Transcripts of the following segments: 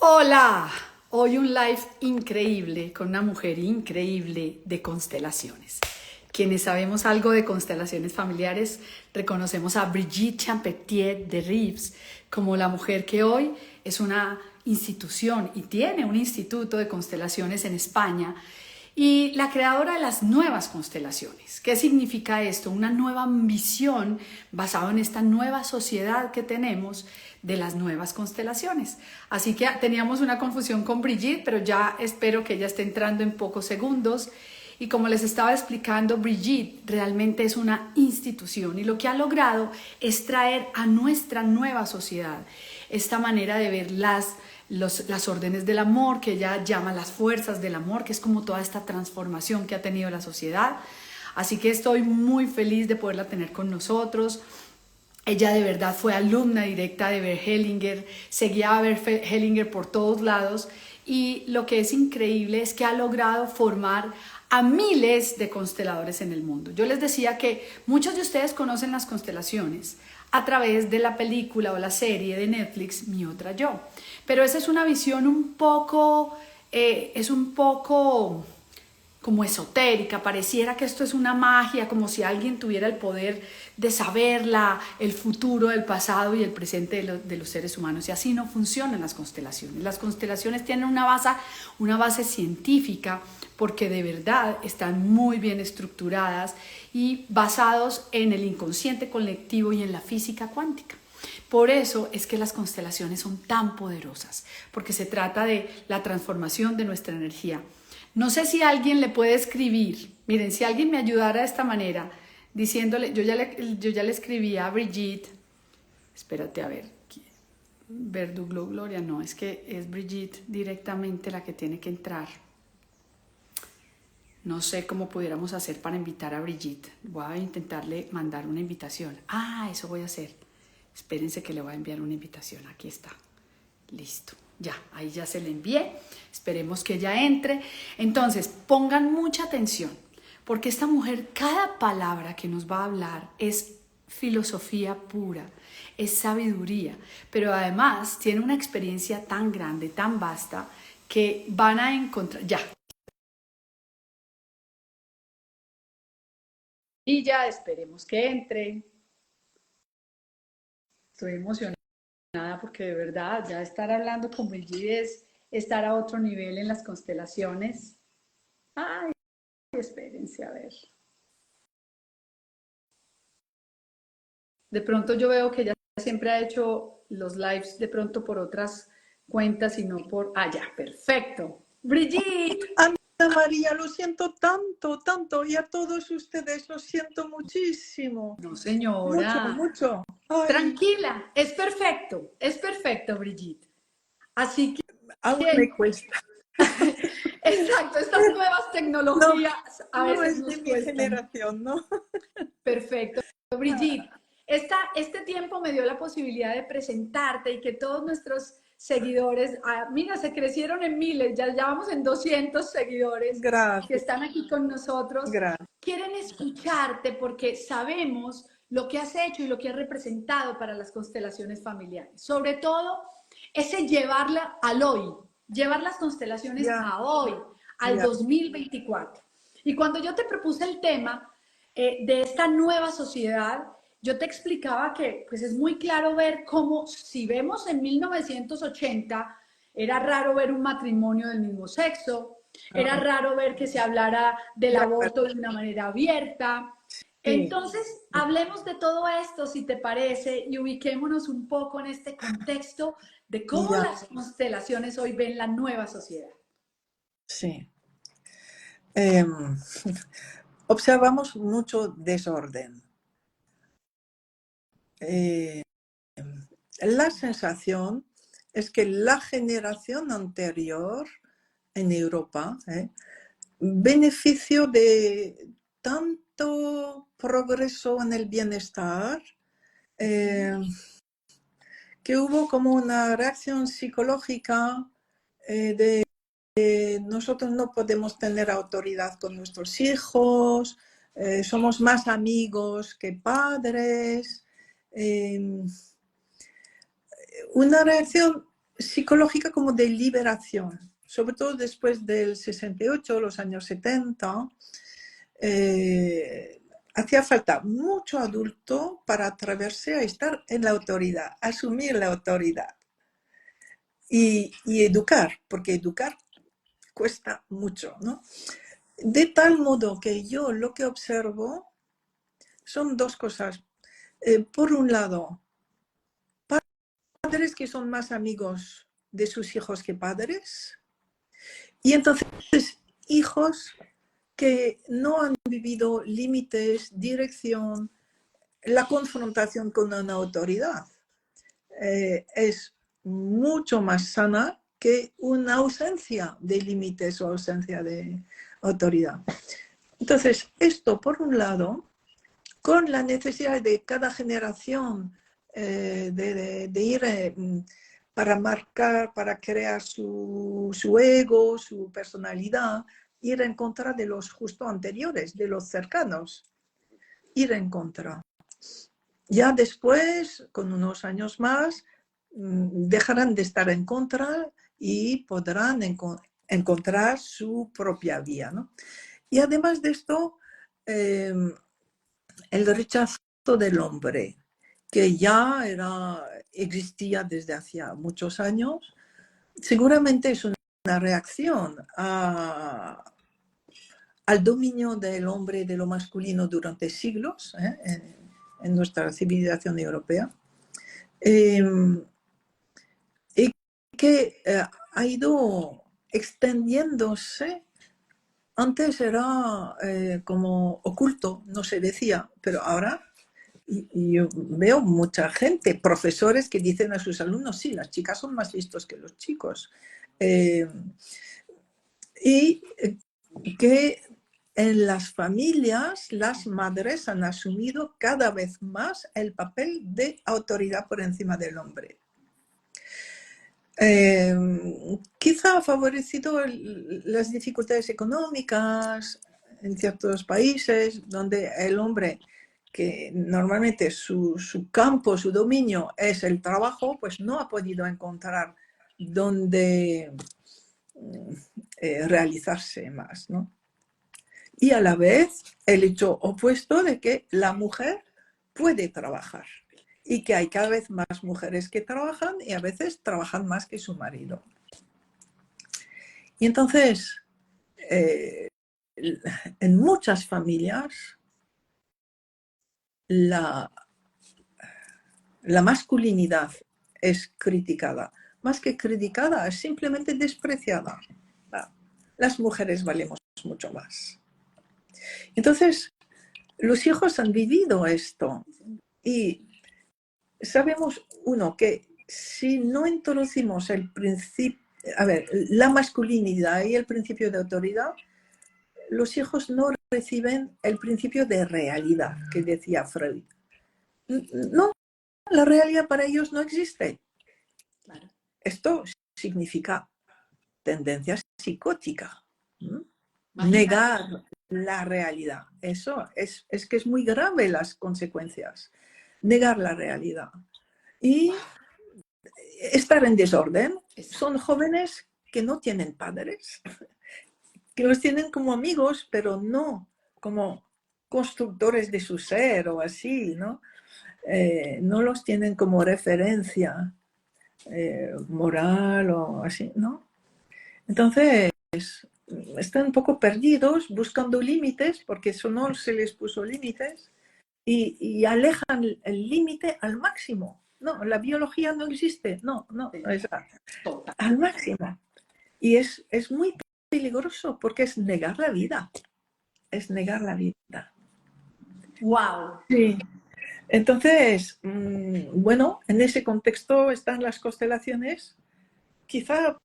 Hola, hoy un live increíble con una mujer increíble de constelaciones. Quienes sabemos algo de constelaciones familiares reconocemos a Brigitte Champetier de Rives como la mujer que hoy es una institución y tiene un instituto de constelaciones en España y la creadora de las nuevas constelaciones. ¿Qué significa esto? Una nueva visión basada en esta nueva sociedad que tenemos de las nuevas constelaciones. Así que teníamos una confusión con Brigitte, pero ya espero que ella esté entrando en pocos segundos. Y como les estaba explicando, Brigitte realmente es una institución y lo que ha logrado es traer a nuestra nueva sociedad esta manera de ver las órdenes del amor, que ella llama las fuerzas del amor, que es como toda esta transformación que ha tenido la sociedad. Así que estoy muy feliz de poderla tener con nosotros. Ella de verdad fue alumna directa de Bert Hellinger, seguía a Bert Hellinger por todos lados y lo que es increíble es que ha logrado formar a miles de consteladores en el mundo. Yo les decía que muchos de ustedes conocen las constelaciones a través de la película o la serie de Netflix Mi Otra Yo, pero esa es una visión un poco, como esotérica, pareciera que esto es una magia, como si alguien tuviera el poder de saber el futuro, el pasado y el presente de los seres humanos. Y así no funcionan las constelaciones. Las constelaciones tienen una base científica porque de verdad están muy bien estructuradas y basados en el inconsciente colectivo y en la física cuántica. Por eso es que las constelaciones son tan poderosas, porque se trata de la transformación de nuestra energía. No sé si alguien le puede escribir. Miren, si alguien me ayudara de esta manera, diciéndole, yo ya le escribí a Brigitte, espérate a ver, Verduglo Gloria, no, es que es Brigitte directamente la que tiene que entrar. No sé cómo pudiéramos hacer para invitar a Brigitte. Voy a intentarle mandar una invitación. Eso voy a hacer. Espérense que le voy a enviar una invitación. Aquí está. Listo. Ya, ahí ya se le envié. Esperemos que ella entre. Entonces, pongan mucha atención, porque esta mujer, cada palabra que nos va a hablar es filosofía pura, es sabiduría, pero además tiene una experiencia tan grande, tan vasta, que van a encontrar, ya, y ya esperemos que entre. Estoy emocionada porque de verdad ya estar hablando con Brigitte es estar a otro nivel en las constelaciones. Ay, espérense a ver. De pronto yo veo que ella siempre ha hecho los lives de pronto por otras cuentas y no por... Ya, perfecto. Brigitte. Ana María, lo siento tanto, tanto, y a todos ustedes lo siento muchísimo. No, Mucho, señora. mucho. Ay, Tranquila, es perfecto, Brigitte. Así aún me que, cuesta. exacto, estas nuevas No, tecnologías a no veces es de nos mi cuestan. generación, ¿no? Perfecto. Brigitte, este tiempo me dio la posibilidad de presentarte y que todos nuestros seguidores, mira, se crecieron en miles, ya vamos en 200 seguidores que Gracias, están aquí con nosotros, gracias. quieren escucharte porque sabemos lo que has hecho y lo que has representado para las constelaciones familiares. Sobre todo, ese llevarla al hoy, llevar las constelaciones Ya, a hoy, al ya. 2024. Y cuando yo te propuse el tema de esta nueva sociedad, yo te explicaba que pues es muy claro ver cómo, si vemos en 1980, era raro ver un matrimonio del mismo sexo, era Ah, raro ver que se hablara del de acuerdo. aborto de una manera abierta. Sí, Entonces, hablemos de todo esto, si te parece, y ubiquémonos un poco en este contexto de cómo ya, las constelaciones hoy ven la nueva sociedad. sí. Em, observamos mucho desorden. Eh, la sensación es que la generación anterior en Europa, beneficio de tanto progreso en el bienestar, eh, que hubo como una reacción psicológica de nosotros no podemos tener autoridad con nuestros hijos, somos más amigos que padres. eh, una reacción psicológica como de liberación, sobre todo después del 68, los años 70. Hacía falta mucho adulto para atreverse a estar en la autoridad, asumir la autoridad y educar, porque educar cuesta mucho, ¿no? De tal modo que yo lo que observo son dos cosas. Por un lado, padres que son más amigos de sus hijos que padres, y entonces hijos que no han vivido límites, dirección, la confrontación con una autoridad. Es mucho más sana que una ausencia de límites o ausencia de autoridad. Entonces, esto por un lado, con la necesidad de cada generación de ir para marcar, para crear su ego, su personalidad, ir en contra de los justo anteriores, de los cercanos, ir en contra. Ya después, con unos años más, dejarán de estar en contra y podrán encontrar su propia vía, ¿no? Y además de esto, el rechazo del hombre, que ya existía desde hacía muchos años, seguramente es una reacción al dominio del hombre y de lo masculino durante siglos en nuestra civilización europea, y que ha ido extendiéndose. Antes era como oculto, no se decía, pero ahora yo veo mucha gente, profesores que dicen a sus alumnos, sí, las chicas son más listos que los chicos. Y que en las familias las madres han asumido cada vez más el papel de autoridad por encima del hombre. Quizá ha favorecido las dificultades económicas en ciertos países donde el hombre, que normalmente su campo, su dominio es el trabajo, pues no ha podido encontrar donde realizarse más, ¿no? Y a la vez el hecho opuesto de que la mujer puede trabajar y que hay cada vez más mujeres que trabajan y a veces trabajan más que su marido. Y entonces, en muchas familias, la masculinidad es criticada. Más que criticada, es simplemente despreciada. Las mujeres valemos mucho más. Entonces, los hijos han vivido esto y sabemos, uno, que si no introducimos el principio, la masculinidad y el principio de autoridad, los hijos no reciben el principio de realidad que decía Freud. No, la realidad para ellos no existe. Claro. Esto significa tendencia psicótica. Negar la realidad. Eso es que es muy grave las consecuencias. Negar la realidad. Y estar en desorden. Son jóvenes que no tienen padres, que los tienen como amigos, pero no como constructores de su ser o así, ¿no? No los tienen como referencia moral o así, ¿no? Entonces, están un poco perdidos buscando límites, porque eso no se les puso límites, y alejan el límite al máximo. No, la biología no existe, no, es al máximo. Y es muy peligroso porque es negar la vida, es negar la vida. ¡Wow! Sí. Entonces, bueno, en ese contexto están las constelaciones, quizá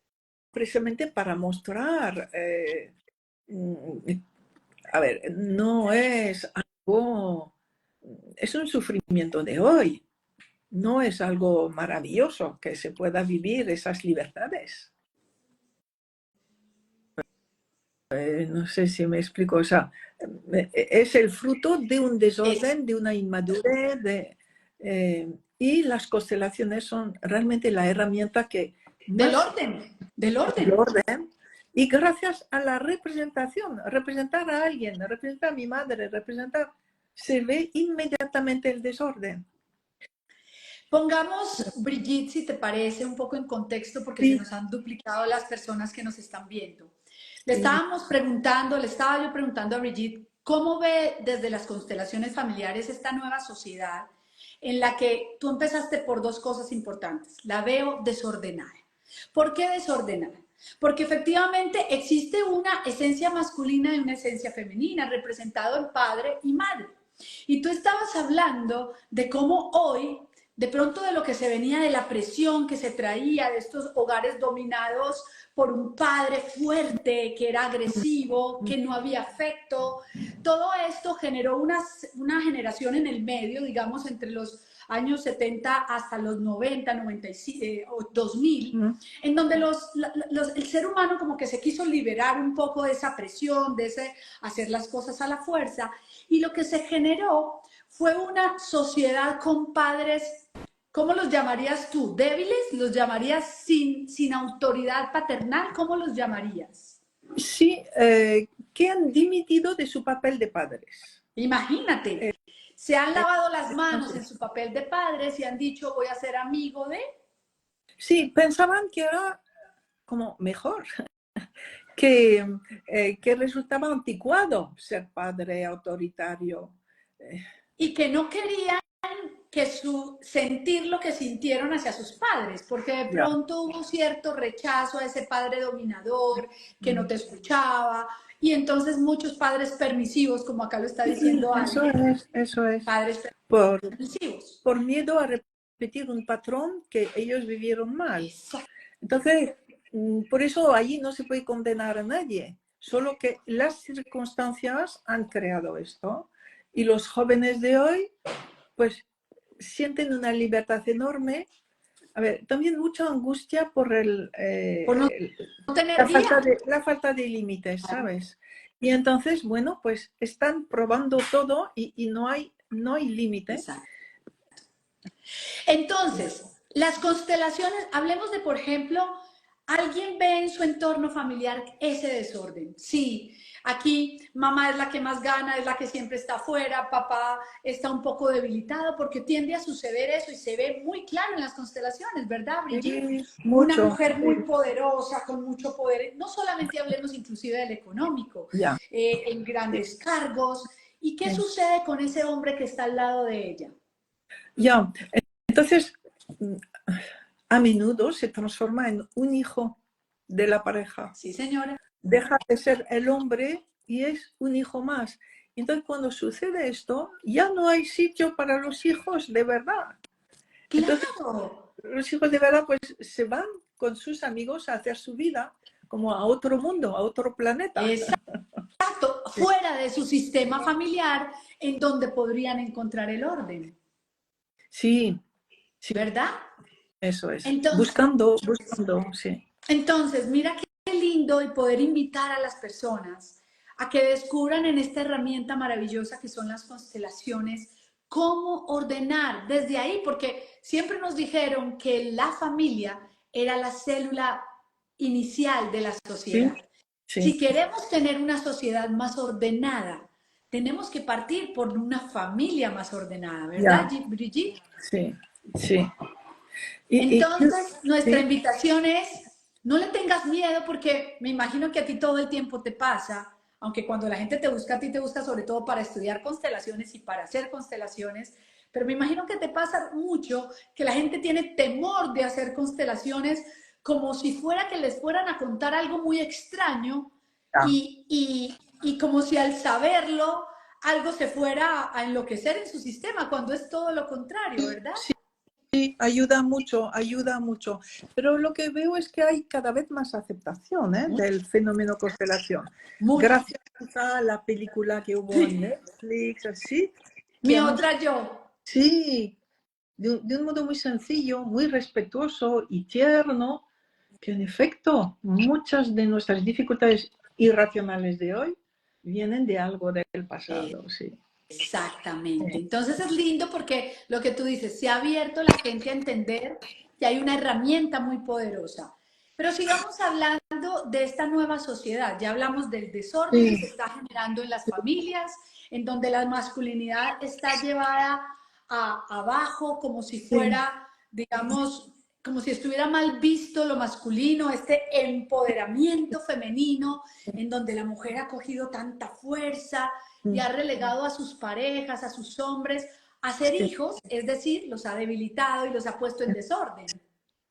precisamente para mostrar, no es algo, es un sufrimiento de hoy, no es algo maravilloso que se pueda vivir esas libertades. No sé si me explico, o sea, es el fruto de un desorden, de una inmadurez, y las constelaciones son realmente la herramienta que Del más orden, del del orden. orden. Y gracias a la representación, representar a alguien, representar a mi madre, representar, se ve inmediatamente el desorden. Pongamos, Brigitte, si te parece, un poco en contexto porque se Sí, nos han duplicado las personas que nos están viendo. sí. Le estaba yo preguntando a Brigitte, ¿cómo ve desde las constelaciones familiares esta nueva sociedad en la que tú empezaste por dos cosas importantes? La veo desordenada. ¿Por qué desordenada? Porque efectivamente existe una esencia masculina y una esencia femenina, representado en padre y madre. Y tú estabas hablando de cómo hoy, de pronto de lo que se venía de la presión que se traía de estos hogares dominados por un padre fuerte, que era agresivo, que no había afecto. Todo esto generó una generación en el medio, digamos, entre los años 70 hasta los 90, 95, 2000, en donde el ser humano como que se quiso liberar un poco de esa presión, de ese hacer las cosas a la fuerza, y lo que se generó fue una sociedad con padres. ¿Cómo los llamarías tú? ¿Débiles? ¿Los llamarías sin autoridad paternal? ¿Cómo los llamarías? Sí, que han dimitido de su papel de padres. Imagínate, se han lavado las manos en Entonces, su papel de padres y han dicho voy a ser amigo de... sí, pensaban que era como mejor, que resultaba anticuado ser padre autoritario. Y que no querían sentir lo que sintieron hacia sus padres, porque de Ya. pronto hubo cierto rechazo a ese padre dominador que no te escuchaba, y entonces muchos padres permisivos, como acá lo está Sí, diciendo alguien, eso es. padres Por, permisivos. por miedo a repetir un patrón que ellos vivieron mal. Exacto. Entonces, por eso allí no se puede condenar a nadie, solo que las circunstancias han creado esto. Y los jóvenes de hoy, pues, sienten una libertad enorme. A ver, también mucha angustia por Por no tener guía. la falta de límites, ¿sabes? Y entonces, bueno, pues están probando todo y no hay límite. Exacto. Entonces, las constelaciones, hablemos de, por ejemplo, alguien ve en su entorno familiar ese desorden. Sí, aquí mamá es la que más gana, es la que siempre está afuera, papá está un poco debilitado, porque tiende a suceder eso y se ve muy claro en las constelaciones, ¿verdad, Brigitte? Sí, Una mucho. mujer Sí. muy poderosa, con mucho poder, no solamente hablemos inclusive del económico, Ya. en grandes cargos. ¿Y qué Sí. sucede con ese hombre que está al lado de ella? Ya. Entonces, a menudo se transforma en un hijo de la pareja. Sí, señora. Deja de ser el hombre y es un hijo más. Entonces, cuando sucede esto, ya no hay sitio para los hijos de verdad. Entonces, Claro. los hijos de verdad pues se van con sus amigos a hacer su vida como a otro mundo, a otro planeta. Exacto, fuera de su sistema familiar en donde podrían encontrar el orden, Sí, sí, ¿verdad? eso es. Entonces, Buscando, buscando, sí. mira qué lindo el poder invitar a las personas a que descubran en esta herramienta maravillosa que son las constelaciones cómo ordenar desde ahí, porque siempre nos dijeron que la familia era la célula inicial de la Sí, sociedad. sí, Si queremos tener una sociedad más ordenada, tenemos que partir por una familia más ordenada, ¿verdad, ya, Brigitte? sí, sí. Y Entonces, nuestra sí, invitación es, no le tengas miedo porque me imagino que a ti todo el tiempo te pasa, aunque cuando la gente te busca, a ti te busca sobre todo para estudiar constelaciones y para hacer constelaciones, pero me imagino que te pasa mucho que la gente tiene temor de hacer constelaciones como si fuera que les fueran a contar algo muy extraño ya. y como si al saberlo algo se fuera a enloquecer en su sistema, cuando es todo lo contrario, ¿verdad? Sí, ayuda mucho, ayuda mucho. Pero lo que veo es que hay cada vez más aceptación, ¿eh?, Mucho, del fenómeno constelación. mucho. Gracias a la película que hubo en Netflix, así, que Mi ha otra mostrado, yo. sí, de un modo muy sencillo, muy respetuoso y tierno, que en efecto muchas de nuestras dificultades irracionales de hoy vienen de algo del pasado, sí. Exactamente. Sí, Entonces es lindo porque lo que tú dices, se ha abierto la gente a entender y hay una herramienta muy poderosa. Pero sigamos hablando de esta nueva sociedad. Ya hablamos del desorden que Sí, se está generando en las familias, en donde la masculinidad está llevada abajo como si sí, fuera, digamos, como si estuviera mal visto lo masculino, este empoderamiento femenino en donde la mujer ha cogido tanta fuerza y ha relegado a sus parejas, a sus hombres, a ser sí, hijos, es decir, los ha debilitado y los ha puesto en desorden.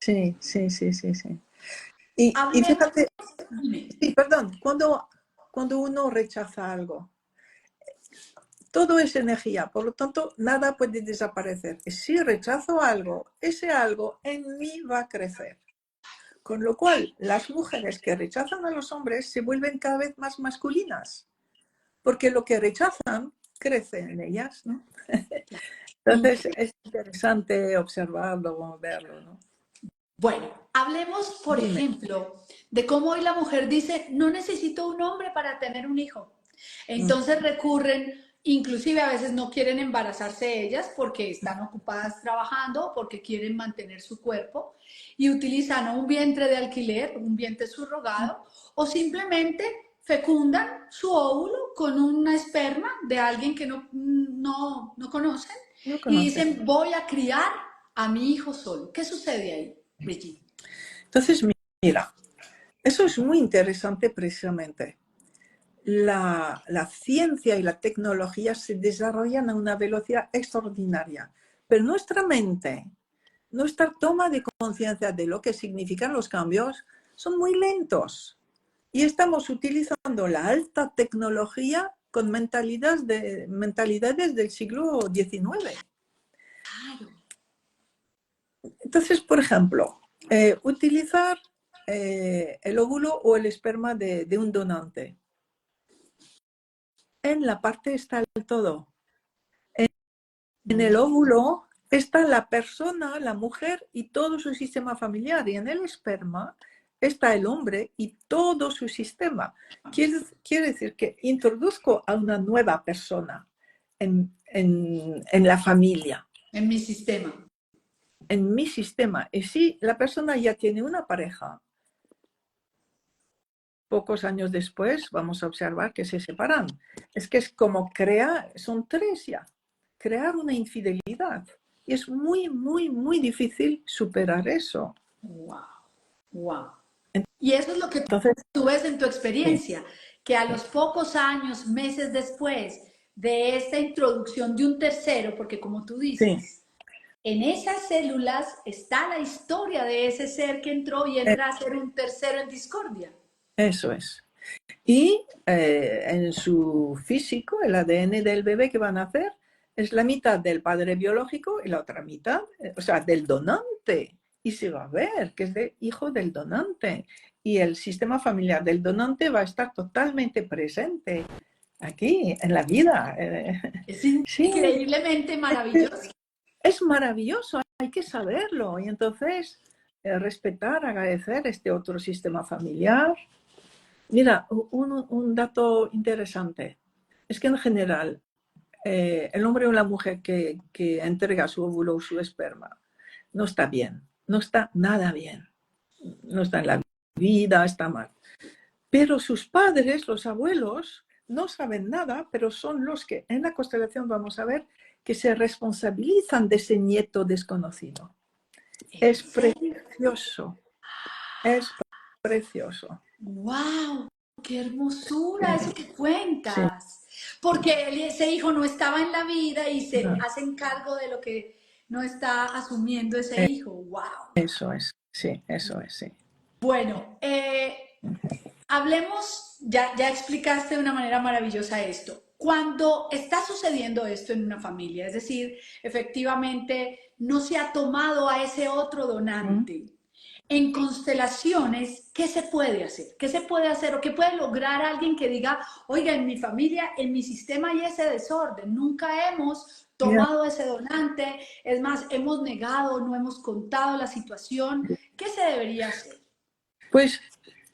sí, sí, sí, sí, sí. Y Hablemos, fíjate, dime. sí, perdón, cuando uno rechaza algo, todo es energía, por lo tanto, nada puede desaparecer. Si rechazo algo, ese algo en mí va a crecer. Con lo cual, las mujeres que rechazan a los hombres se vuelven cada vez más masculinas, porque lo que rechazan crece en ellas, ¿no? Entonces, es interesante observarlo, verlo, ¿no? Bueno, hablemos, por Dime. ejemplo, de cómo hoy la mujer dice, no necesito un hombre para tener un hijo. Mm, Entonces recurren, inclusive a veces no quieren embarazarse ellas porque están ocupadas trabajando, porque quieren mantener su cuerpo y utilizan un vientre de alquiler, un vientre subrogado, o simplemente fecundan su óvulo con una esperma de alguien que no conocen no y conoces. dicen, voy a criar a mi hijo solo. ¿Qué sucede ahí, Brigitte? Entonces, mira, eso es muy interesante precisamente. La ciencia y la tecnología se desarrollan a una velocidad extraordinaria, pero nuestra mente, nuestra toma de conciencia de lo que significan los cambios, son muy lentos. Y estamos utilizando la alta tecnología con mentalidades del siglo XIX. Claro. Entonces, por ejemplo, utilizar el óvulo o el esperma de un donante. En la parte está el todo. En el óvulo está la persona, la mujer y todo su sistema familiar. Y en el esperma está el hombre y todo su sistema. Quiere decir que introduzco a una nueva persona en la familia, En mi sistema. en mi sistema. Y si la persona ya tiene una pareja, pocos años después vamos a observar que se separan. Es que es como crear, son tres ya, crear una infidelidad. Y es muy, muy, muy difícil superar eso. Wow, wow. Y eso es lo que Entonces, tú ves en tu sí, experiencia, que a los pocos años, meses después de esta introducción de un tercero, porque como tú sí, dices, en esas células está la historia de ese ser que entró y entra a ser un tercero en discordia. eso es. Y en su físico, el ADN del bebé que van a hacer es la mitad del padre biológico y la otra mitad, o sea, del donante. Y se va a ver que es de hijo del donante. Y el sistema familiar del donante va a estar totalmente presente aquí, en la vida. Es Sí, increíblemente maravilloso. es maravilloso, hay que saberlo. Y entonces, respetar, agradecer este otro sistema familiar. Mira, un dato interesante es que en general el hombre o la mujer que entrega su óvulo o su esperma no está bien, no está nada bien, no está en la vida, está mal. Pero sus padres, los abuelos, no saben nada, pero son los que en la constelación vamos a ver que se responsabilizan de ese nieto desconocido. ¿En Es serio? precioso, es precioso. ¡Wow! ¡Qué hermosura eso Sí, que sí, cuentas! Porque ese hijo no estaba en la vida y se no, hacen cargo de lo que no está asumiendo ese hijo. ¡Wow! eso es, sí, eso es, sí. Bueno, hablemos, ya explicaste de una manera maravillosa esto. Cuando está sucediendo esto en una familia, es decir, efectivamente no se ha tomado a ese otro ¿Mm? donante, en constelaciones, ¿qué se puede hacer? ¿Qué se puede hacer o qué puede lograr alguien que diga, oiga, en mi familia, en mi sistema hay ese desorden, nunca hemos Ya. tomado ese donante, es más, hemos negado, no hemos contado la situación? ¿Qué se debería hacer? Pues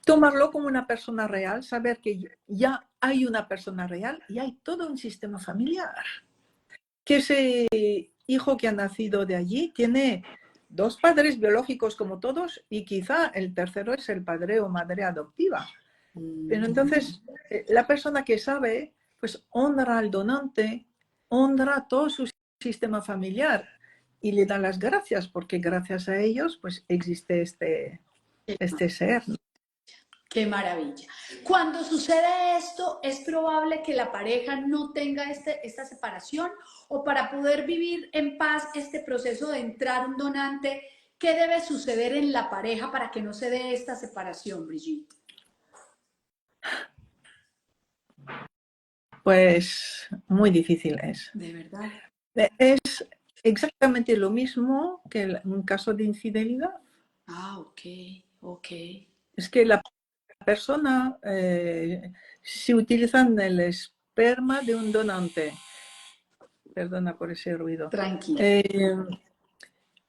tomarlo como una persona real, saber que ya hay una persona real y hay todo un sistema familiar. Que ese hijo que ha nacido de allí tiene dos padres biológicos como todos y quizá el tercero es el padre o madre adoptiva. Pero entonces la persona que sabe, pues honra al donante, honra todo su sistema familiar y le da las gracias porque gracias a ellos pues existe este ser. Qué maravilla. Cuando sucede esto, ¿es probable que la pareja no tenga esta separación? O para poder vivir en paz este proceso de entrar un donante, ¿qué debe suceder en la pareja para que no se dé esta separación, Brigitte? Pues muy difícil es. De verdad. Es exactamente lo mismo que un caso de infidelidad. Ah, ok, ok. Es que la persona, si utilizan el esperma de un donante, perdona por ese ruido, Tranquilo.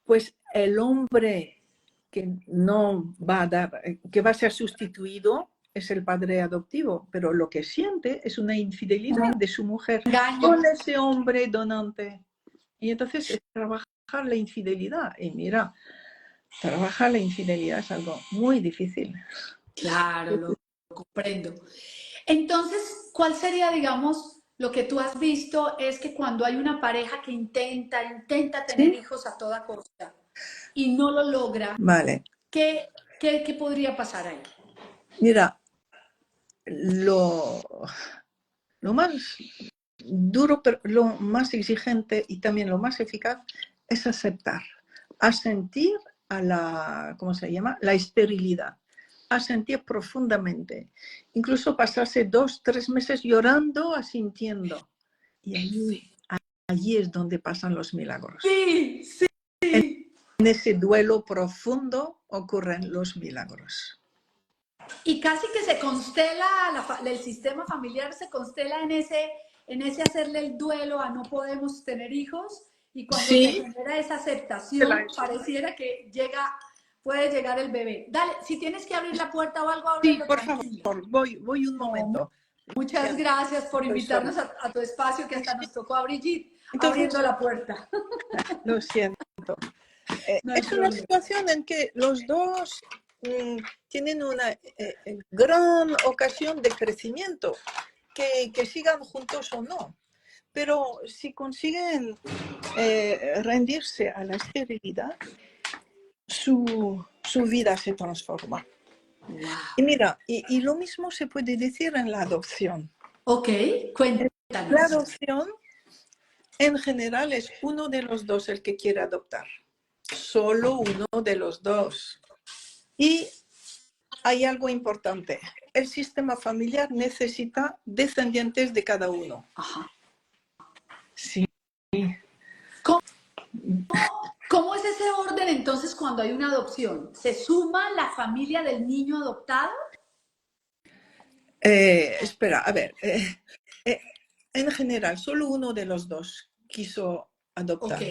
pues el hombre que no va a dar, que va a ser sustituido es el padre adoptivo, pero lo que siente es una infidelidad de su mujer con ese hombre donante. Y entonces es trabajar la infidelidad. Y mira, trabajar la infidelidad es algo muy difícil. Claro, lo comprendo. Entonces, ¿cuál sería, digamos, lo que tú has visto es que cuando hay una pareja que intenta tener ¿Sí? hijos a toda costa y no lo logra, Vale. ¿qué podría pasar ahí? Mira, lo más duro, pero lo más exigente y también lo más eficaz es aceptar, asentir a la, ¿cómo se llama? La esterilidad, asentir profundamente, incluso pasarse 2, 3 meses llorando, asintiendo. Y allí es donde pasan los milagros. Sí, sí. En ese duelo profundo ocurren los milagros. Y casi que se constela, el sistema familiar se constela en ese hacerle el duelo a no podemos tener hijos, y cuando se Sí, genera esa aceptación, pareciera que puede llegar el bebé. Dale, si tienes que abrir la puerta o algo, sí, ábrelo por tranquilo. favor, voy un momento. Muchas gracias por invitarnos Sorry. a tu espacio, que hasta nos tocó a Brigitte Entonces, abriendo la puerta. lo siento. No hay Es una problema. situación en que los dos tienen una gran ocasión de crecimiento, que sigan juntos o no. Pero si consiguen rendirse a la esterilidad, su vida se transforma. Wow. Y mira, y lo mismo se puede decir en la adopción. Ok, La cuéntanos. adopción en general es uno de los dos el que quiere adoptar. Solo uno de los dos. Y hay algo importante. El sistema familiar necesita descendientes de cada uno. Ajá. Sí. ¿Cómo es ese orden entonces cuando hay una adopción? ¿Se suma la familia del niño adoptado? Espera, a ver. En general, solo uno de los dos quiso adoptar. Ok.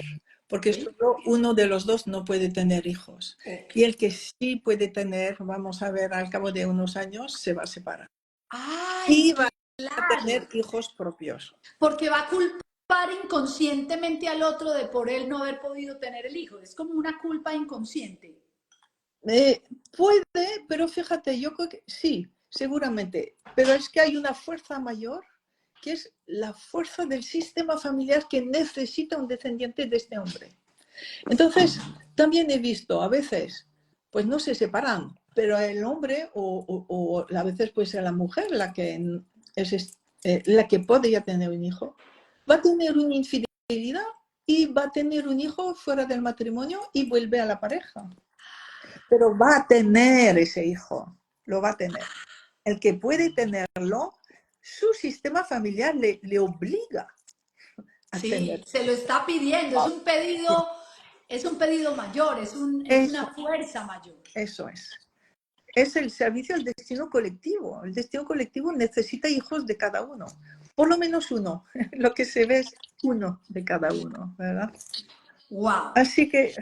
Porque solo uno de los dos no puede tener hijos. Ok. Y el que sí puede tener, vamos a ver, al cabo de unos años se va a separar. Ay, Y va a tener claro. hijos propios. Porque va a culpar inconscientemente al otro de por él no haber podido tener el hijo. Es como una culpa inconsciente. Puede, pero fíjate, yo creo que sí, seguramente. Pero es que hay una fuerza mayor, que es la fuerza del sistema familiar que necesita un descendiente de este hombre. Entonces, también he visto a veces, pues no se separan, pero el hombre o a veces pues la mujer, la que la que podría tener un hijo, va a tener una infidelidad y va a tener un hijo fuera del matrimonio y vuelve a la pareja. Pero va a tener ese hijo, lo va a tener. El que puede tenerlo, su sistema familiar le obliga a tener. Sí, se lo está pidiendo. Es un pedido mayor, es Eso, una fuerza mayor. eso es. Es el servicio al destino colectivo. El destino colectivo necesita hijos de cada uno. Por lo menos uno. Lo que se ve es uno de cada uno, ¿verdad? Wow. Así que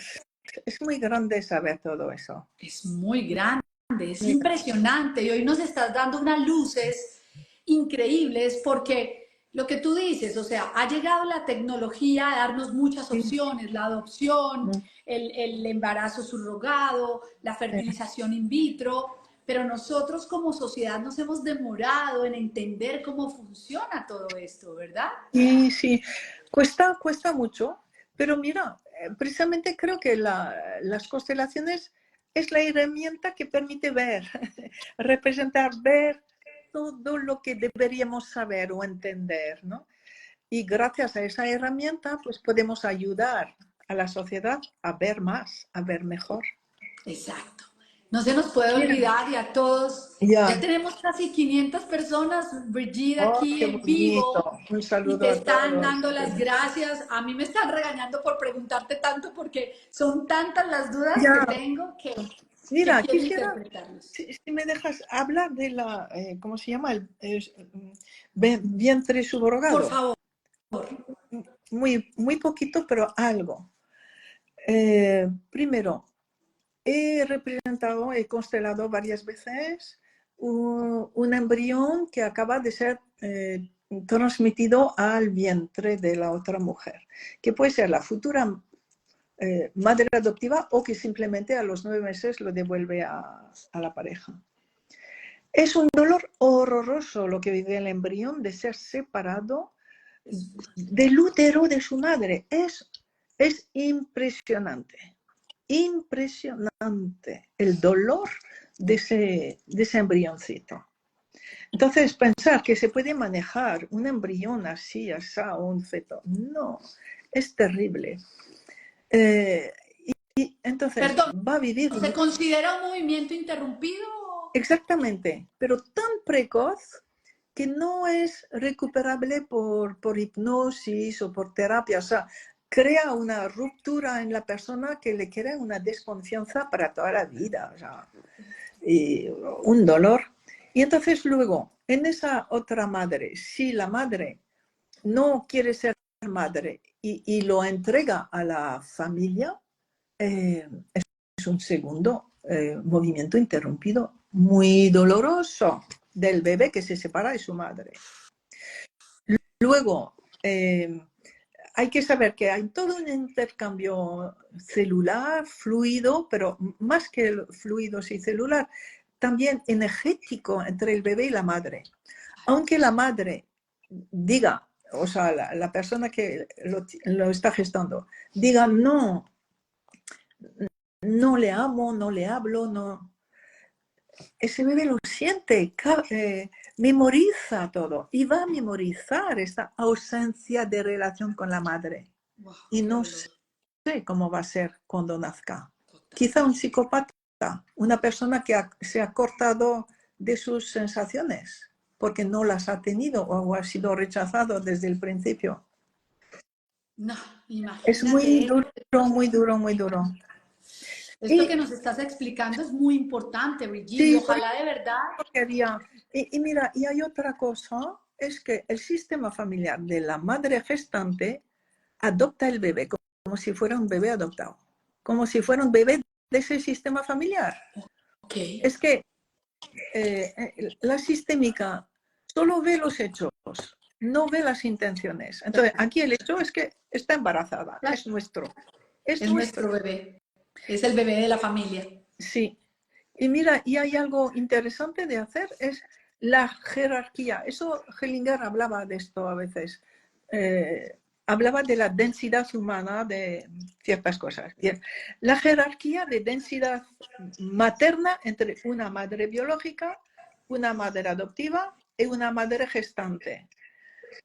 es muy grande saber todo eso. Es muy grande, es impresionante. Y hoy nos estás dando unas luces increíbles porque Lo que tú dices, o sea, ha llegado la tecnología a darnos muchas Sí, opciones, la adopción, mm, el embarazo subrogado, la fertilización in vitro, pero nosotros como sociedad nos hemos demorado en entender cómo funciona todo esto, ¿verdad? sí, sí. Cuesta mucho, pero mira, precisamente creo que las constelaciones es la herramienta que permite ver, representar, ver todo lo que deberíamos saber o entender, ¿no? Y gracias a esa herramienta, pues podemos ayudar a la sociedad a ver más, a ver mejor. Exacto. No se nos puede Mira, olvidar y a todos, ya ya. tenemos casi 500 personas, Brigitte, Oh, aquí qué en bonito. vivo Un y saludo te a están todos. dando las gracias. A mí me están regañando por preguntarte tanto porque son tantas las dudas que Ya, tengo que mira, quiero quisiera, interpretarlos. si me dejas hablar de la, ¿cómo se llama? Vientre Por subrogado. favor. Muy poquito, pero algo. Primero, he representado, he constelado varias veces un embrión que acaba de ser transmitido al vientre de la otra mujer, que puede ser la futura madre adoptiva o que simplemente a los 9 meses lo devuelve a la pareja. Es un dolor horroroso lo que vive el embrión de ser separado del útero de su madre. Es impresionante, impresionante el dolor de ese embrioncito. Entonces, pensar que se puede manejar un embrión así, así, o un feto, no, es terrible. Eh, y entonces Perdón, va a vivir ¿se considera un movimiento interrumpido? exactamente, pero tan precoz que no es recuperable por hipnosis o por terapia. O sea, crea una ruptura en la persona que le crea una desconfianza para toda la vida. O sea, y un dolor. Y entonces luego, en esa otra madre, si la madre no quiere ser madre y lo entrega a la familia, es un segundo movimiento interrumpido muy doloroso del bebé que se separa de su madre. Luego, hay que saber que hay todo un intercambio celular, fluido, pero más que fluidos y celular, también energético entre el bebé y la madre. Aunque la madre diga, o sea, la persona que lo está gestando, diga, no, no le amo, no le hablo, no. Ese bebé lo siente, memoriza todo y va a memorizar esta ausencia de relación con la madre. Wow, Y qué no dolor. sé cómo va a ser cuando nazca. Total. Quizá un psicópata, una persona que se ha cortado de sus sensaciones porque no las ha tenido o ha sido rechazado desde el principio. No, Es muy imagínate. duro, muy duro, muy duro. Esto que Y nos estás explicando es muy importante, Brigitte, y sí, por ojalá de verdad. quería. Y mira, y hay otra cosa, es que el sistema familiar de la madre gestante adopta el bebé como si fuera un bebé adoptado, como si fuera un bebé de ese sistema familiar. Ok, Es que la sistémica solo ve los hechos, no ve las intenciones. Entonces, aquí el hecho es que está embarazada, es nuestro, es es nuestro. nuestro bebé, es el bebé de la familia. Sí. Y mira, y hay algo interesante de hacer, es la jerarquía. Eso Hellinger hablaba de esto a veces. Hablaba de la densidad humana de ciertas cosas. Bien, la jerarquía de densidad materna entre una madre biológica, una madre adoptiva y una madre gestante.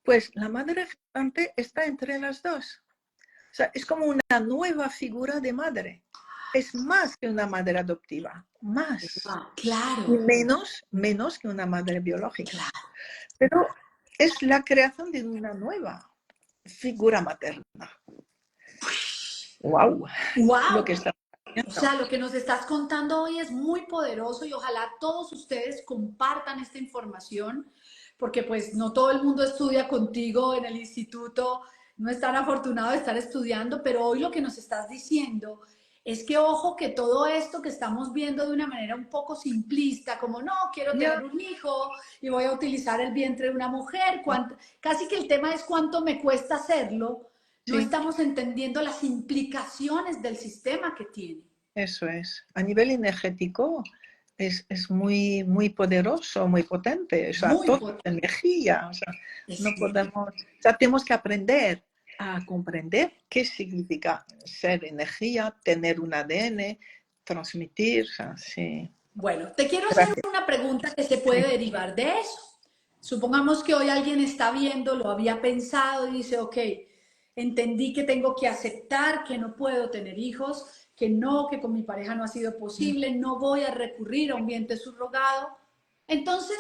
Pues la madre gestante está entre las dos. O sea, es como una nueva figura de madre. Es más que una madre adoptiva, más. Ah, Y claro, menos que una madre biológica. Pero es la creación de una nueva figura materna. ¡Wow! Lo wow. que está O haciendo. sea, lo que nos estás contando hoy es muy poderoso y ojalá todos ustedes compartan esta información, porque pues no todo el mundo estudia contigo en el instituto, no es tan afortunado de estar estudiando, pero hoy lo que nos estás diciendo Es que ojo que todo esto que estamos viendo de una manera un poco simplista, como no, quiero Ya, tener un hijo y voy a utilizar el vientre de una mujer, casi que el tema es cuánto me cuesta hacerlo, no sí, estamos entendiendo las implicaciones del sistema que tiene. eso es. A nivel energético es muy, muy poderoso, muy potente. O sea, Muy toda potente. energía. O sea, Es no cierto. podemos, o sea, tenemos que aprender a comprender qué significa ser energía, tener un ADN, transmitir. O sea, sí. Bueno, te quiero hacer Gracias. una pregunta que se puede Sí, derivar de eso. Supongamos que hoy alguien está viendo, lo había pensado y dice, ok, entendí que tengo que aceptar que no puedo tener hijos, que no, que con mi pareja no ha sido posible, no voy a recurrir a un vientre subrogado. Entonces,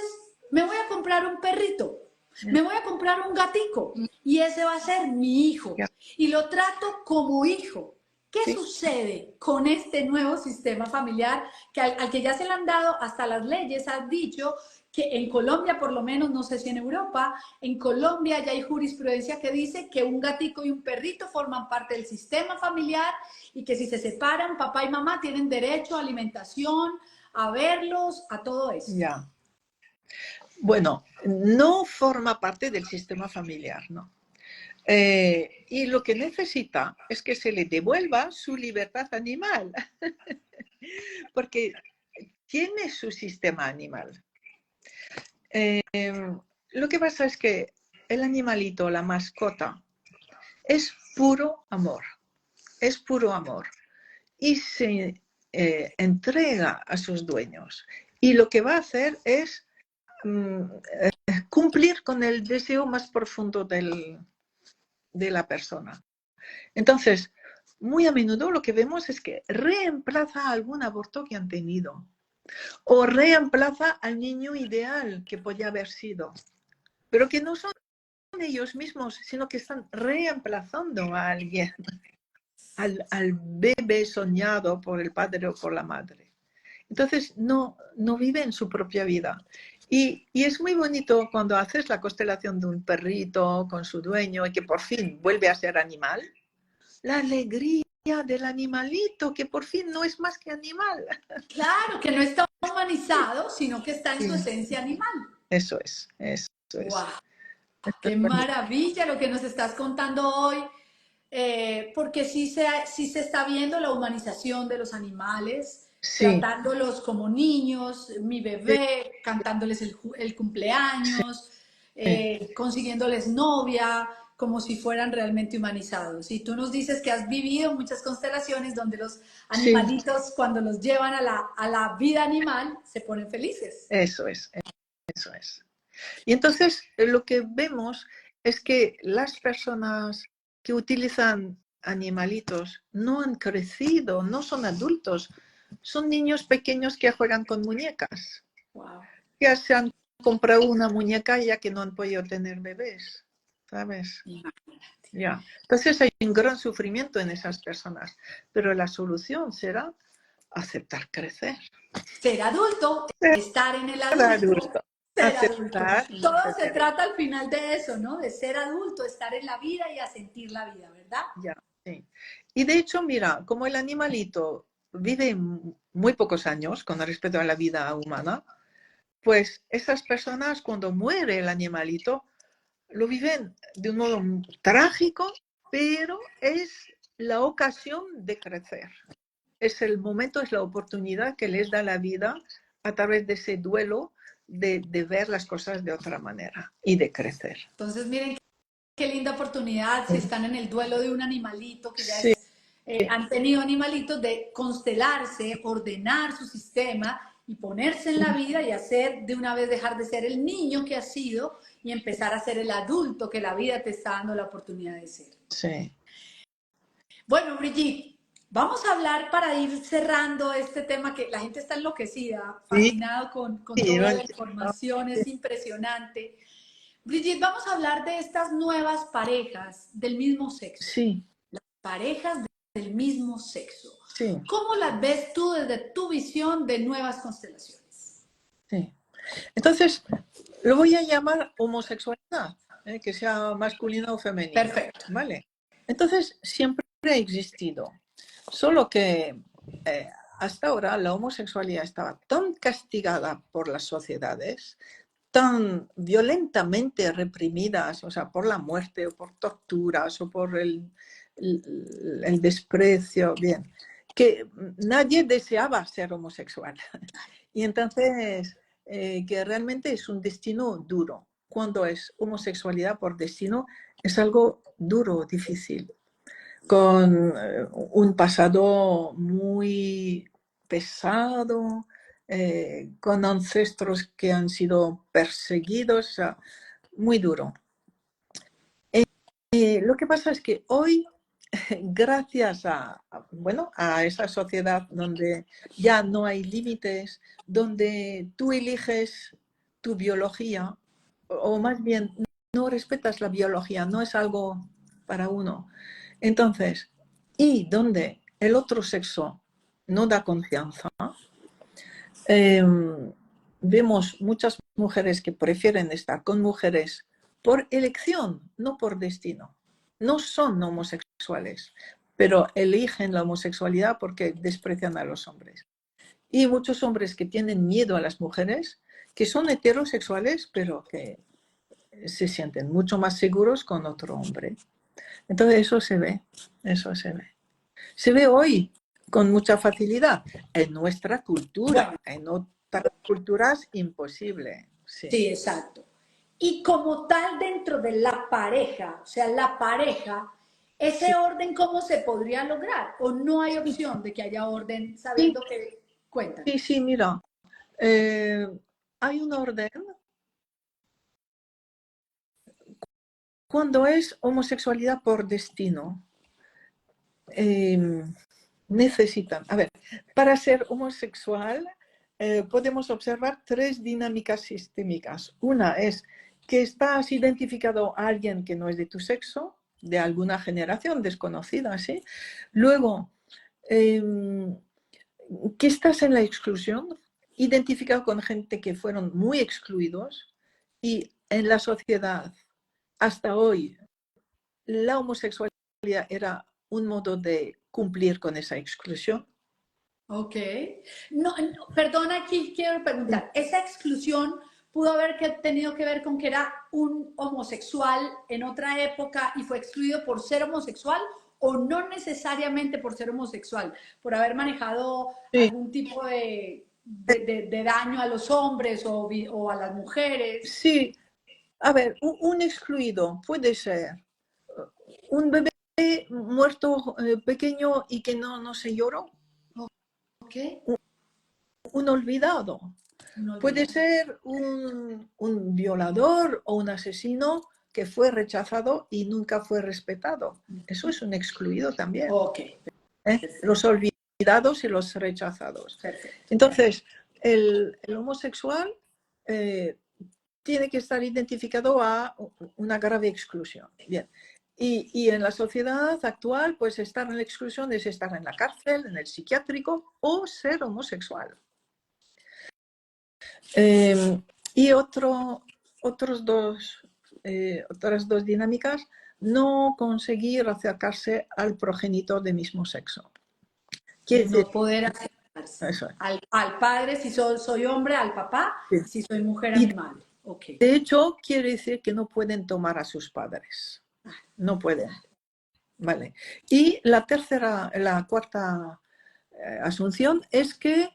me voy a comprar un perrito, ya, me voy a comprar un gatico y ese va a ser mi hijo ya, y lo trato como hijo. ¿Qué sí, sucede con este nuevo sistema familiar que al que ya se le han dado hasta las leyes? Han dicho que en Colombia, por lo menos, no sé si en Europa, en Colombia ya hay jurisprudencia que dice que un gatico y un perrito forman parte del sistema familiar y que si se separan, papá y mamá tienen derecho a alimentación, a verlos, a todo esto. ya. Bueno, no forma parte del sistema familiar, ¿no? Y lo que necesita es que se le devuelva su libertad animal, porque tiene su sistema animal. Lo que pasa es que el animalito, la mascota, es puro amor, es puro amor. Y se entrega a sus dueños. Y lo que va a hacer es cumplir con el deseo más profundo de la persona. Entonces, muy a menudo lo que vemos es que reemplaza algún aborto que han tenido o reemplaza al niño ideal que podía haber sido, pero que no son ellos mismos, sino que están reemplazando a alguien, al bebé soñado por el padre o por la madre. Entonces, no viven su propia vida. Y es muy bonito cuando haces la constelación de un perrito con su dueño y que por fin vuelve a ser animal. La alegría del animalito, que por fin no es más que animal. Claro, que no está humanizado, sino que está en su Sí, esencia animal. eso es, eso ¡Wow! es. Esto ¡Qué es bonito. maravilla lo que nos estás contando hoy! Porque sí se está viendo la humanización de los animales, Sí, tratándolos como niños, mi sí, bebé, cantándoles el sí, cumpleaños, consiguiéndoles novia, como si fueran realmente humanizados. Y tú nos dices que has vivido muchas constelaciones donde los sí, animalitos, cuando los llevan a la vida animal, se ponen felices. eso es, eso es. Y entonces lo que vemos es que las personas que utilizan animalitos no han crecido, no son adultos, son niños pequeños que juegan con muñecas. Wow. Ya se han comprado una muñeca ya que no han podido tener bebés, ¿sabes? Ya. Entonces hay un gran sufrimiento en esas personas, pero la solución será aceptar crecer. Ser adulto, estar en el Ser adulto, adulto, ser adulto. aceptar y Todo se crecer. trata al final de eso, ¿no? De ser adulto, estar en la vida y a sentir la vida, ¿verdad? Ya, sí. Y de hecho, mira, como el animalito vive muy pocos años con respecto a la vida humana, pues esas personas cuando muere el animalito lo viven de un modo trágico, pero es la ocasión de crecer. Es el momento, es la oportunidad que les da la vida a través de ese duelo de ver las cosas de otra manera y de crecer. Entonces, miren qué linda oportunidad si están en el duelo de un animalito que ya Sí, es, han tenido animalitos de constelarse, ordenar su sistema y ponerse en la vida y hacer de una vez dejar de ser el niño que has sido y empezar a ser el adulto que la vida te está dando la oportunidad de ser. sí, Bueno, Brigitte, vamos a hablar para ir cerrando este tema que la gente está enloquecida, sí, fascinado con sí, lo toda la entiendo. información, es impresionante. Brigitte, vamos a hablar de estas nuevas parejas del mismo sexo, Sí, parejas del mismo sexo. sí, ¿Cómo las ves tú desde tu visión de nuevas constelaciones? sí. Entonces, lo voy a llamar homosexualidad, que sea masculino o femenino, Perfecto. ¿vale? Entonces, siempre ha existido. Solo que hasta ahora la homosexualidad estaba tan castigada por las sociedades, tan violentamente reprimidas, o sea, por la muerte o por torturas o por el desprecio, bien, que nadie deseaba ser homosexual. Y entonces, que realmente es un destino duro. Cuando es homosexualidad por destino, es algo duro, difícil, con un pasado muy pesado, con ancestros que han sido perseguidos, o sea, muy duro. Lo que pasa es que hoy, gracias bueno, a esa sociedad donde ya no hay límites, donde tú eliges tu biología, o más bien no respetas la biología, no es algo para uno. Entonces, y donde el otro sexo no da confianza, vemos muchas mujeres que prefieren estar con mujeres por elección, no por destino. No son homosexuales, pero eligen la homosexualidad porque desprecian a los hombres. Y muchos hombres que tienen miedo a las mujeres, que son heterosexuales, pero que se sienten mucho más seguros con otro hombre. Entonces eso se ve, eso se ve. Se ve hoy con mucha facilidad en nuestra cultura, Bueno, en otras culturas imposible. Sí. sí, exacto. Y como tal dentro de la pareja, o sea, la pareja, Sí, ese orden, ¿cómo se podría lograr? ¿O no hay opción de que haya orden sí, sabiendo que cuentan? sí, sí, mira, eh, hay un orden cuando es homosexualidad por destino. Necesitan, a ver, para ser homosexual podemos observar tres dinámicas sistémicas. Una es que estás identificado a alguien que no es de tu sexo, de alguna generación desconocida, ¿sí? Luego, que estás en la exclusión, identificado con gente que fueron muy excluidos y en la sociedad hasta hoy la homosexualidad era un modo de cumplir con esa exclusión. Ok. No, perdona, aquí quiero preguntar, ¿esa exclusión pudo haber tenido que ver con que era un homosexual en otra época y fue excluido por ser homosexual o no necesariamente por ser homosexual, por haber manejado Sí, algún tipo de daño a los hombres o a las mujeres? sí. A ver, un excluido puede ser un bebé muerto pequeño y que no se lloró, Ok, un olvidado. no Puede olvidar. ser un violador o un asesino que fue rechazado y nunca fue respetado. Eso es un excluido también. Ok, Los perfecto, olvidados y los rechazados. perfecto. Entonces, el homosexual tiene que estar identificado a una grave exclusión. Bien. Y en la sociedad actual, pues estar en la exclusión es estar en la cárcel, en el psiquiátrico o ser homosexual. Y otras dos dinámicas, no conseguir acercarse al progenitor de mismo sexo. Quiere decir, No poder acercarse eso. al padre si soy hombre, al papá, Sí. si soy mujer, a Y mi madre. Ok. de hecho, quiere decir que no pueden tomar a sus padres. No pueden. Vale. Y la cuarta asunción es que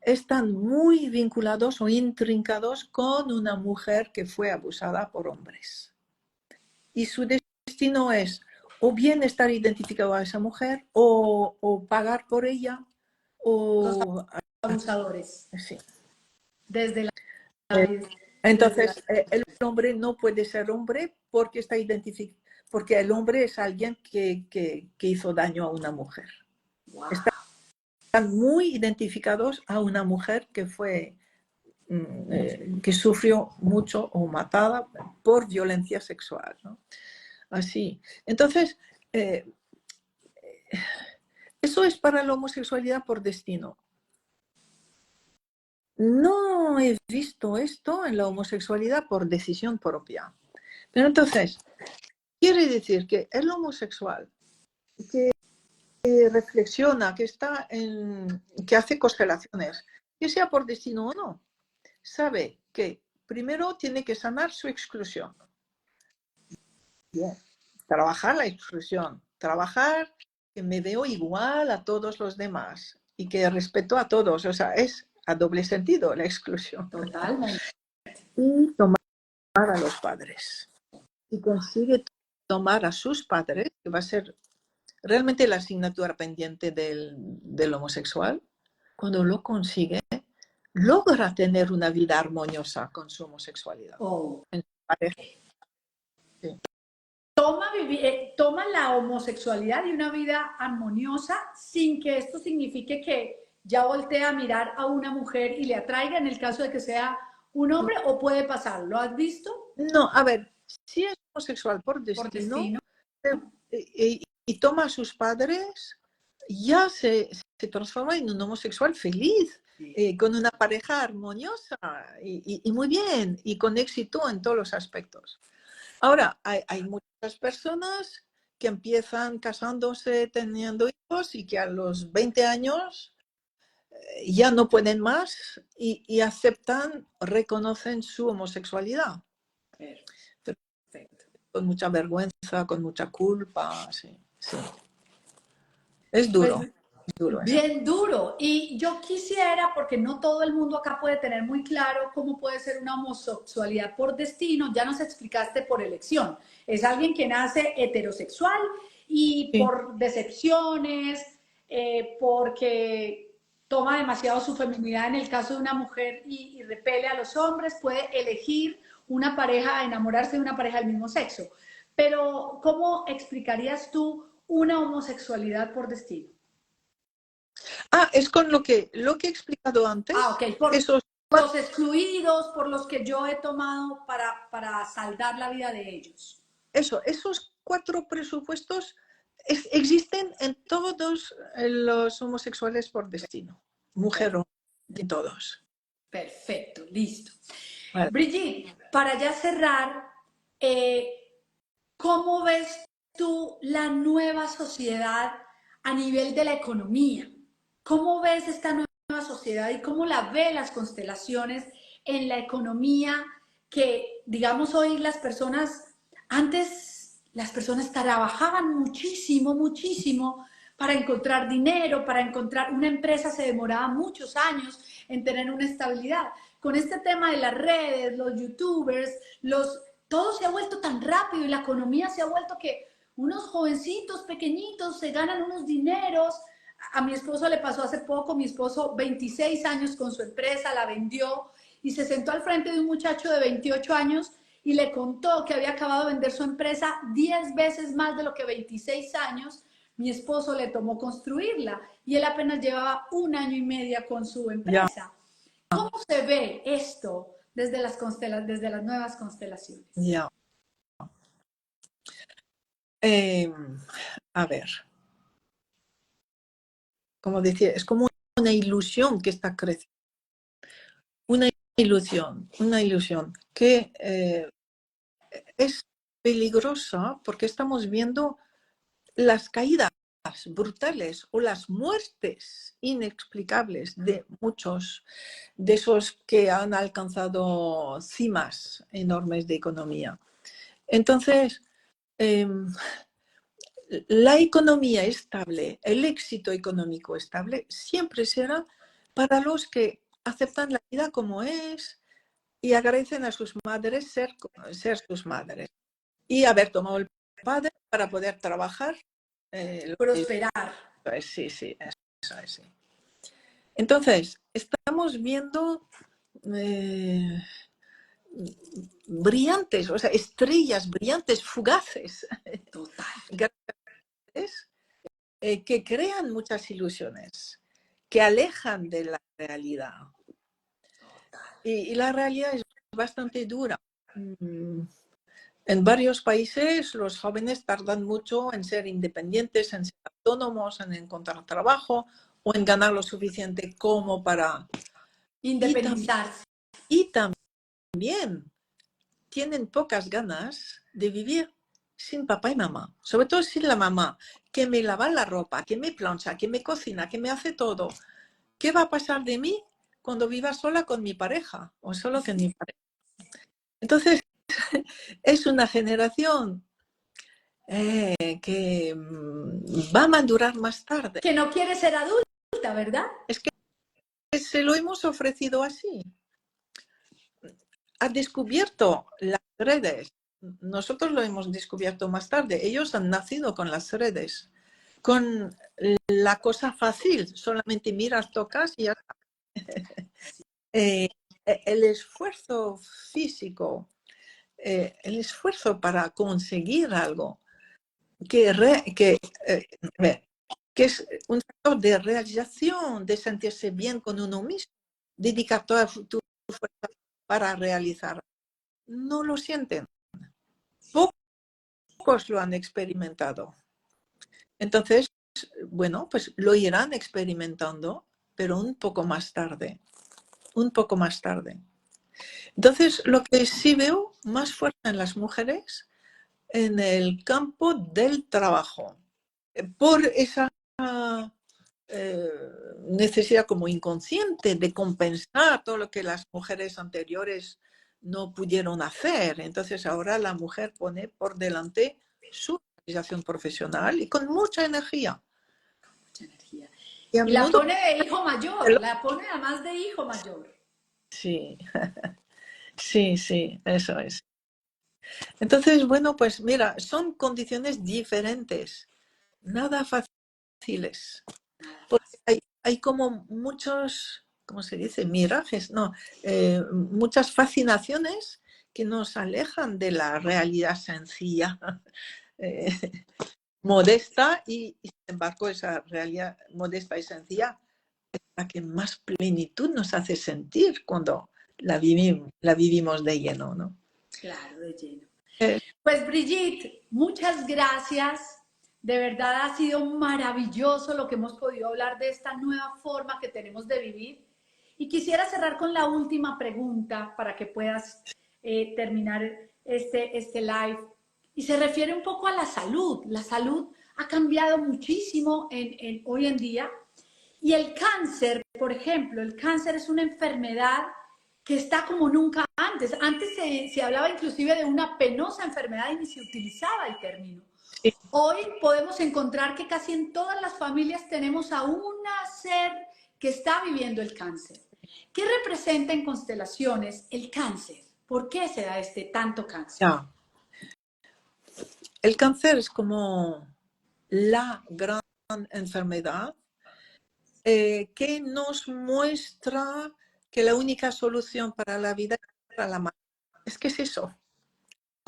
están muy vinculados o intrincados con una mujer que fue abusada por hombres. Y su destino es o bien estar identificado a esa mujer o pagar por ella Los o... abusadores. Sí. Desde la, desde la. Entonces, el hombre no puede ser hombre porque está identificado, porque el hombre es alguien que hizo daño a una mujer. Wow. Están muy identificados a una mujer que fue que sufrió mucho o matada por violencia sexual, ¿no? Así. Entonces, eso es para la homosexualidad por destino. No he visto esto en la homosexualidad por decisión propia. Pero entonces, quiere decir que el homosexual que que reflexiona, que hace constelaciones, que sea por destino o no, sabe que primero tiene que sanar su exclusión. Bien. Trabajar la exclusión, trabajar que me veo igual a todos los demás y que respeto a todos. O sea, es a doble sentido la exclusión. Totalmente. Y tomar a los padres. Y consigue tomar a sus padres, que va a ser realmente la asignatura pendiente del homosexual, cuando lo consigue, logra tener una vida armoniosa con su homosexualidad. Oh. En su pareja. Sí. Toma la homosexualidad y una vida armoniosa sin que esto signifique que ya voltea a mirar a una mujer y le atraiga en el caso de que sea un hombre, o puede pasar. ¿Lo has visto? No, a ver, si es homosexual por destino, y toma a sus padres, ya se transforma en un homosexual feliz, con una pareja armoniosa y muy bien, y con éxito en todos los aspectos. Ahora, hay muchas personas que empiezan casándose, teniendo hijos y que a los 20 años ya no pueden más y aceptan, reconocen su homosexualidad. Perfecto. Con mucha vergüenza, con mucha culpa, sí. Es duro, Pues, es duro. bien duro. Y yo quisiera, porque no todo el mundo acá puede tener muy claro cómo puede ser una homosexualidad por destino, ya nos explicaste por elección. Es alguien que nace heterosexual y Sí. por decepciones, porque toma demasiado su feminidad en el caso de una mujer y repele a los hombres, puede elegir una pareja, enamorarse de una pareja del mismo sexo. Pero, ¿cómo explicarías tú una homosexualidad por destino? Es con lo que he explicado antes. Ok, por Esos los excluidos, por los que yo he tomado para saldar la vida de ellos. esos 4 presupuestos existen en todos los homosexuales por destino, mujer o de todos. Perfecto, listo. Vale. Brigitte, para ya cerrar, ¿cómo ves tú la nueva sociedad a nivel de la economía? ¿Cómo ves esta nueva sociedad y cómo la ve las constelaciones en la economía que, digamos, hoy antes las personas trabajaban muchísimo, muchísimo para encontrar dinero, para encontrar una empresa se demoraba muchos años en tener una estabilidad. Con este tema de las redes, los youtubers, todo se ha vuelto tan rápido y la economía se ha vuelto que unos jovencitos pequeñitos se ganan unos dineros. A mi esposo le pasó hace poco, mi esposo 26 años con su empresa, la vendió y se sentó al frente de un muchacho de 28 años y le contó que había acabado de vender su empresa 10 veces más de lo que 26 años. Mi esposo le tomó construirla y él apenas llevaba 1 año y medio con su empresa. ¿Cómo se ve esto desde las nuevas constelaciones? Ya. A ver, como decía, es como una ilusión que está creciendo. Una ilusión que es peligrosa porque estamos viendo las caídas brutales o las muertes inexplicables de muchos de esos que han alcanzado cimas enormes de economía. Entonces, la economía estable, el éxito económico estable, siempre será para los que aceptan la vida como es y agradecen a sus madres ser sus madres y haber tomado el padre para poder trabajar. Prosperar. Sí, eso es, sí. Entonces, estamos viendo brillantes, o sea, estrellas brillantes, fugaces, Total. que crean muchas ilusiones, que alejan de la realidad. Y la realidad es bastante dura. En varios países los jóvenes tardan mucho en ser independientes, en ser autónomos, en encontrar trabajo o en ganar lo suficiente como para independizarse. Y también tienen pocas ganas de vivir sin papá y mamá, sobre todo sin la mamá, que me lava la ropa, que me plancha, que me cocina, que me hace todo. ¿Qué va a pasar de mí cuando viva sola con mi pareja o solo con mi pareja? Entonces, es una generación que va a madurar más tarde. Que no quiere ser adulta, ¿verdad? Es que se lo hemos ofrecido así. Ha descubierto las redes. Nosotros lo hemos descubierto más tarde. Ellos han nacido con las redes, con la cosa fácil. Solamente miras, tocas y ya está. El esfuerzo físico, el esfuerzo para conseguir algo, que es un factor de realización, de sentirse bien con uno mismo, dedicar toda tu fuerza para realizar. No lo sienten. Pocos lo han experimentado. Entonces, bueno, pues lo irán experimentando, pero un poco más tarde. Un poco más tarde. Entonces, lo que sí veo más fuerza en las mujeres en el campo del trabajo, por esa necesidad como inconsciente de compensar todo lo que las mujeres anteriores no pudieron hacer. Entonces ahora la mujer pone por delante su realización profesional y con mucha energía. Mucha energía. Y a Y la menudo... pone de hijo mayor, la pone además de hijo mayor. Sí, sí, sí, eso es. Entonces, bueno, pues mira, son condiciones diferentes, nada fáciles. Porque hay como muchos, ¿cómo se dice? Mirajes, no, muchas fascinaciones que nos alejan de la realidad sencilla, eh, modesta, y sin embargo esa realidad modesta y sencilla es la que más plenitud nos hace sentir cuando la vivimos de lleno, ¿no? Claro, de lleno. Eh, Pues Brigitte, muchas gracias. De verdad ha sido maravilloso lo que hemos podido hablar de esta nueva forma que tenemos de vivir. Y quisiera cerrar con la última pregunta para que puedas terminar este live. Y se refiere un poco a la salud. La salud ha cambiado muchísimo hoy en día. Y el cáncer, por ejemplo, el cáncer es una enfermedad que está como nunca antes. Antes se hablaba inclusive de una penosa enfermedad y ni se utilizaba el término. sí. Hoy podemos encontrar que casi en todas las familias tenemos a una ser que está viviendo el cáncer. ¿Qué representa en constelaciones el cáncer? ¿Por qué se da tanto cáncer? Ya. El cáncer es como la gran enfermedad que nos muestra que la única solución para la vida es para la madre. Es que es eso,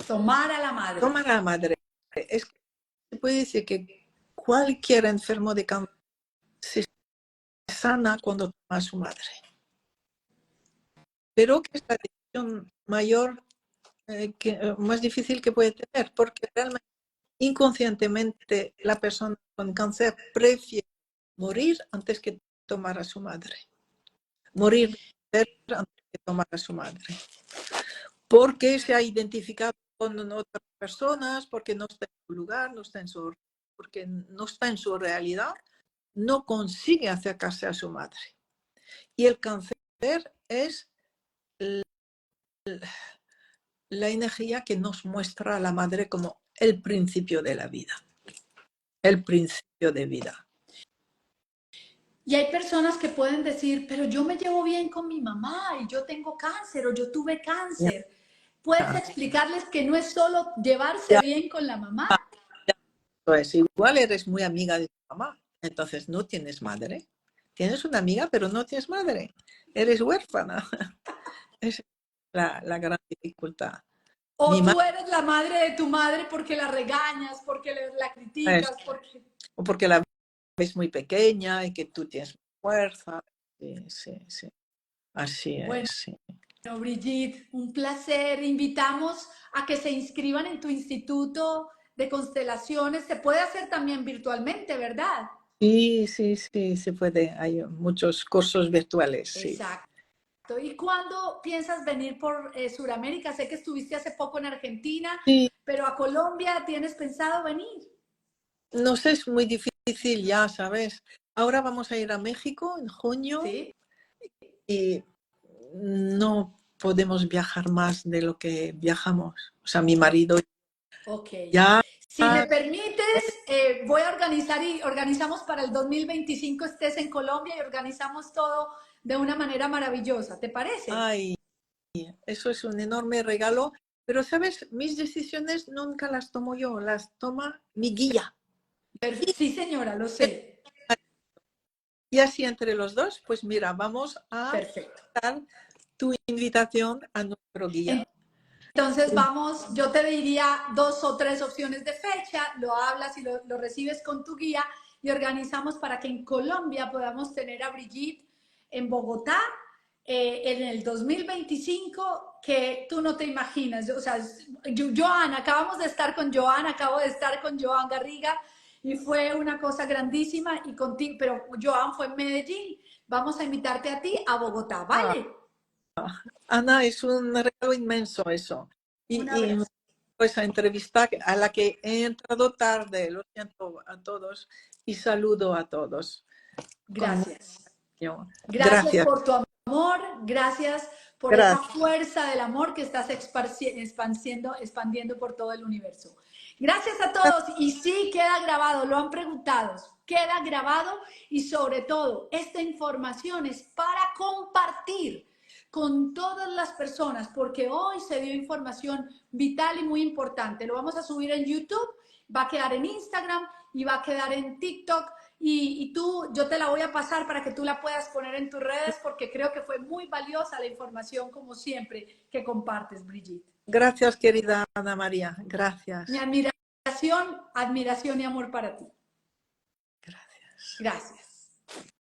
Tomar a la madre. tomar a la madre. Es que se puede decir que cualquier enfermo de cáncer se sana cuando toma a su madre. Pero que es la decisión mayor, más difícil que puede tener, porque realmente inconscientemente la persona con cáncer prefiere morir antes que tomar a su madre. Morir antes que tomar a su madre. Porque se ha identificado con otras personas, porque no está en su lugar, porque no está en su realidad, no consigue acercarse a su madre. Y el cáncer es la energía que nos muestra a la madre como el principio de la vida. El principio de vida. Y hay personas que pueden decir, pero yo me llevo bien con mi mamá y yo tengo cáncer o yo tuve cáncer. ¿Puedes explicarles que no es solo llevarse bien con la mamá? Pues igual eres muy amiga de tu mamá, entonces no tienes madre. Tienes una amiga, pero no tienes madre. Eres huérfana. Es la gran dificultad. O Mi tú madre eres la madre de tu madre porque la regañas, porque la es, criticas, porque... o porque la ves muy pequeña y que tú tienes fuerza. Sí, sí, sí. Así Bueno, es, sí. Brigitte, un placer. Invitamos a que se inscriban en tu instituto de constelaciones. Se puede hacer también virtualmente, ¿verdad? Sí, sí, sí, se puede. Hay muchos cursos virtuales, sí. Exacto. ¿Y cuándo piensas venir por Sudamérica? Sé que estuviste hace poco en Argentina, Sí, pero a Colombia tienes pensado venir. nos es muy difícil ya, ¿sabes? Ahora vamos a ir a México en junio ¿Sí? y no podemos viajar más de lo que viajamos. O sea, mi marido Ok. ya... Si me permites, voy a organizar y organizamos para el 2025 estés en Colombia y organizamos todo de una manera maravillosa. ¿Te parece? Ay, eso es un enorme regalo. Pero, ¿sabes? Mis decisiones nunca las tomo yo, las toma mi guía. Sí, señora, lo sé. Y así entre los dos, pues mira, vamos a Perfecto. dar tu invitación a nuestro guía. Entonces vamos, yo te diría 2 o 3 opciones de fecha, lo hablas y lo recibes con tu guía y organizamos para que en Colombia podamos tener a Brigitte en Bogotá en el 2025, que tú no te imaginas. O sea, Joan, acabamos de estar con Joan, acabo de estar con Joan Garriga y fue una cosa grandísima y contigo, pero Joan fue en Medellín. Vamos a invitarte a ti a Bogotá, Ah, ¿vale? Ana, es un regalo inmenso eso. Un Y abrazo. pues a entrevista a la que he entrado tarde, lo siento a todos y saludo a todos. Con mucho Gracias. cariño. Gracias Gracias, por tu amor, gracias por esa gracias. fuerza del amor que estás expandiendo por todo el universo. Gracias a todos y sí queda grabado, lo han preguntado, queda grabado y sobre todo esta información es para compartir con todas las personas porque hoy se dio información vital y muy importante. Lo vamos a subir en YouTube, va a quedar en Instagram y va a quedar en TikTok. Y tú, yo te la voy a pasar para que tú la puedas poner en tus redes porque creo que fue muy valiosa la información, como siempre, que compartes, Brigitte. Gracias, querida Ana María. Mi Gracias. admiración y amor para ti. Gracias. Gracias.